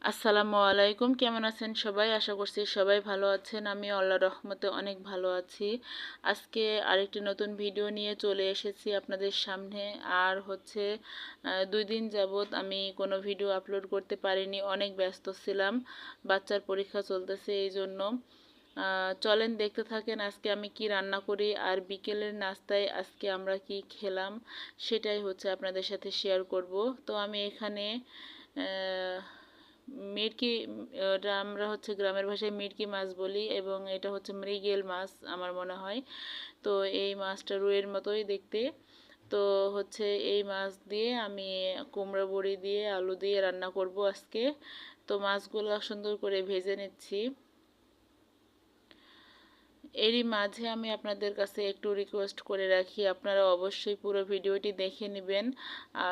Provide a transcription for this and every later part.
আসসালামু আলাইকুম। কেমন আছেন সবাই? আশা করছি সবাই ভালো আছেন। আমি আল্লাহর রহমতে অনেক ভালো আছি। আজকে আরেকটি নতুন ভিডিও নিয়ে চলে এসেছি আপনাদের সামনে। আর হচ্ছে 2 দিন যাবৎ আমি কোনো ভিডিও আপলোড করতে পারিনি, অনেক ব্যস্ত ছিলাম। বাচ্চার পরীক্ষা চলতেছে এই জন্য। চলেন দেখতে থাকেন আজকে আমি কি রান্না করি আর বিকেলের নাস্তায় আজকে আমরা কি খেলাম সেটাই হচ্ছে আপনাদের সাথে শেয়ার করব। তো আমি এখানে মিরকি, ওটা আমরা হচ্ছে গ্রামের ভাষায় মিরকি মাছ বলি এবং এটা হচ্ছে মৃগেল মাছ আমার মনে হয়। তো এই মাছটা রুইয়ের মতোই দেখতে। তো হচ্ছে এই মাছ দিয়ে আমি কুমড়া বড়ি দিয়ে আলু দিয়ে রান্না করব আজকে। তো মাছগুলো সুন্দর করে ভেজে নিচ্ছি। এরই মাঝে আমি আপনাদের কাছে একটু রিকোয়েস্ট করে রাখি, আপনারা অবশ্যই পুরো ভিডিওটি দেখে নেবেন।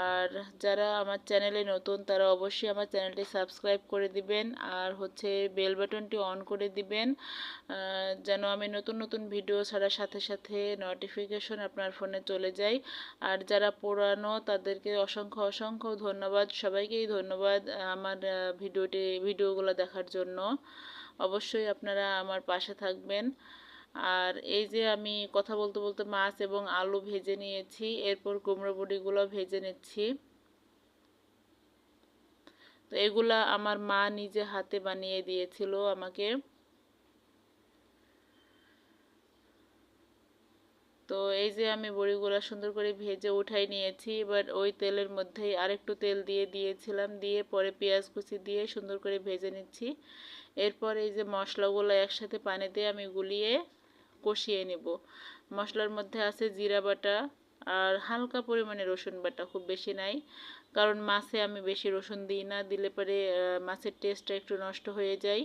আর যারা আমার চ্যানেলে নতুন তারা অবশ্যই আমার চ্যানেলটি সাবস্ক্রাইব করে দিবেন আর হচ্ছে বেল বাটনটি অন করে দিবেন, যেন আমি নতুন নতুন ভিডিও ছাড়ার সাথে সাথে নোটিফিকেশন আপনার ফোনে চলে যায়। আর যারা পুরানো তাদেরকে অসংখ্য অসংখ্য ধন্যবাদ, সবাইকেই ধন্যবাদ আমার ভিডিওগুলো দেখার জন্য। অবশ্যই আপনারা আমার পাশে থাকবেন। আর এই যে আমি কথা বলতে বলতে মাছ এবং আলু ভেজে নিয়েছি, এরপর কুমড়ো বড়িগুলো ভেজে নিচ্ছি। তো এগুলা আমার মা নিজে হাতে বানিয়ে দিয়েছিল আমাকে। তো এই যে আমি বড়িগুলো সুন্দর করে ভেজে উঠাই নিয়েছি। এবার ওই তেলের মধ্যেই আরেকটু তেল দিয়েছিলাম, দিয়ে পরে পেঁয়াজ কুচি দিয়ে সুন্দর করে ভেজে নিচ্ছি। এরপর এই যে মশলাগুলো একসাথে পানিতে আমি গুলিয়ে কষিয়ে নেব। মশলার মধ্যে আছে জিরা বাটা আর হালকা পরিমাণে রসুন বাটা, খুব বেশি নাই, কারণ মাছে আমি বেশি রসুন দিই না, দিলে পরে মাছের টেস্টটা একটু নষ্ট হয়ে যায়।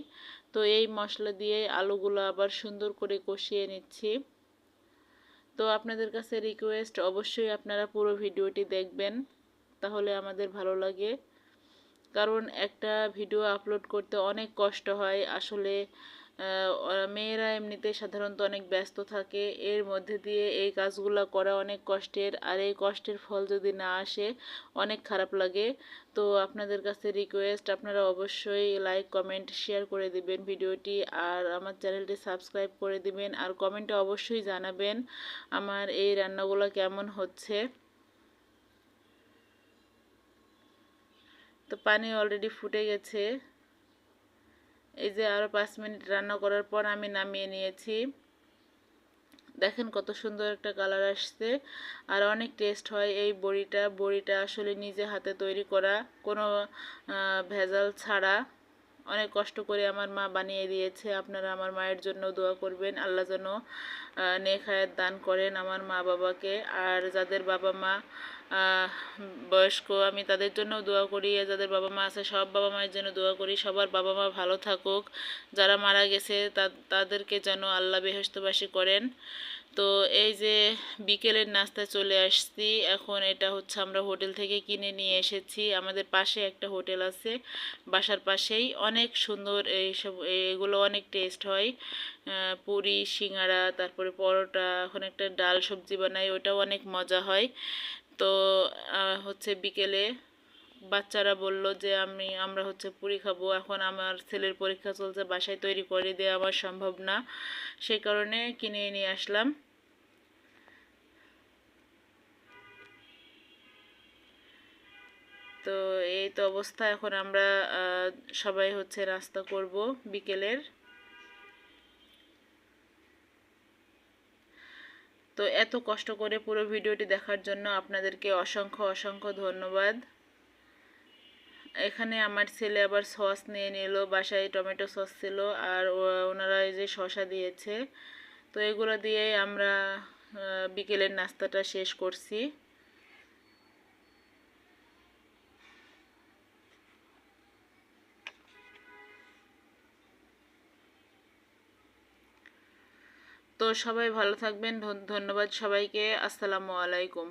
তো এই মশলা দিয়ে আলুগুলো আবার সুন্দর করে কষিয়ে নিচ্ছি। তো আপনাদের কাছে রিকোয়েস্ট, অবশ্যই আপনারা পুরো ভিডিওটি দেখবেন, তাহলে আমাদের ভালো লাগে। কারণ একটা ভিডিও আপলোড করতে অনেক কষ্ট হয় আসলে। মেয়েরা এমনিতে সাধারণত অনেক ব্যস্ত থাকে, এর মধ্যে দিয়ে এই কাজগুলো করা অনেক কষ্টের, আর এই কষ্টের ফল যদি না আসে অনেক খারাপ লাগে। তো আপনাদের কাছে রিকোয়েস্ট, আপনারা অবশ্যই লাইক কমেন্ট শেয়ার করে দিবেন ভিডিওটি, আর আমার চ্যানেলটি সাবস্ক্রাইব করে দিবেন, আর কমেন্টে অবশ্যই জানাবেন আমার এই রান্নাগুলো কেমন হচ্ছে। তো পানি অলরেডি ফুটে গেছে। এই যে আরও 5 মিনিট রান্না করার পর আমি নামিয়ে নিয়েছি। দেখেন কত সুন্দর একটা কালার আসছে, আর অনেক টেস্ট হয় এই বড়িটা আসলে নিজে হাতে তৈরি করা, কোনো ভেজাল ছাড়া। অনেক কষ্ট করে আমার মা বানিয়ে দিয়েছে। আপনারা আমার মায়ের জন্য দোয়া করবেন, আল্লাহ যেন নেক হায়াত দান করেন আমার মা বাবাকে। আর যাদের বাবা মা বয়স্ক, আমি তাদের জন্য দোয়া করি। যাদের বাবা মা আছে সব বাবা মায়ের জন্য দোয়া করি, সবার বাবা মা ভালো থাকুক। যারা মারা গেছে তাদেরকে যেন আল্লাহ বেহেশতবাসী করেন। তো এই যে বিকেলের নাস্তা চলে আসছি, এখন এটা হচ্ছে আমরা হোটেল থেকে কিনে নিয়ে এসেছি। আমাদের পাশে একটা হোটেল আছে, বাসার পাশেই, অনেক সুন্দর এইসব, এগুলো অনেক টেস্ট হয়। পুরি, সিঙ্গারা, তারপরে পরোটা, এখন একটা ডাল সবজি বানাই, ওটাও অনেক মজা হয়। তো হচ্ছে বিকেলে বাচ্চারা বলল যে আমরা হচ্ছে পুরি খাবো। এখন আমার ছেলের পরীক্ষা চলছে, বাসায় তৈরি করে দেওয়া আমার সম্ভব না, সেই কারণে কিনে নিয়ে আসলাম। তো এই তো অবস্থা, এখন আমরা সবাই হচ্ছে নাস্তা করব বিকেলের। তো এত কষ্ট করে পুরো ভিডিওটি দেখার জন্য আপনাদেরকে অসংখ্য অসংখ্য ধন্যবাদ। এখানে আমার ছেলে আবার সস নিয়ে নিল, বাসায় টমেটো সস ছিল, আর ওনারা এই যে শসা দিয়েছে। তো এগুলো দিয়ে আমরা বিকেলের নাস্তাটা শেষ করছি। তো সবাই ভালো থাকবেন, ধন্যবাদ সবাইকে। আসসালামু আলাইকুম।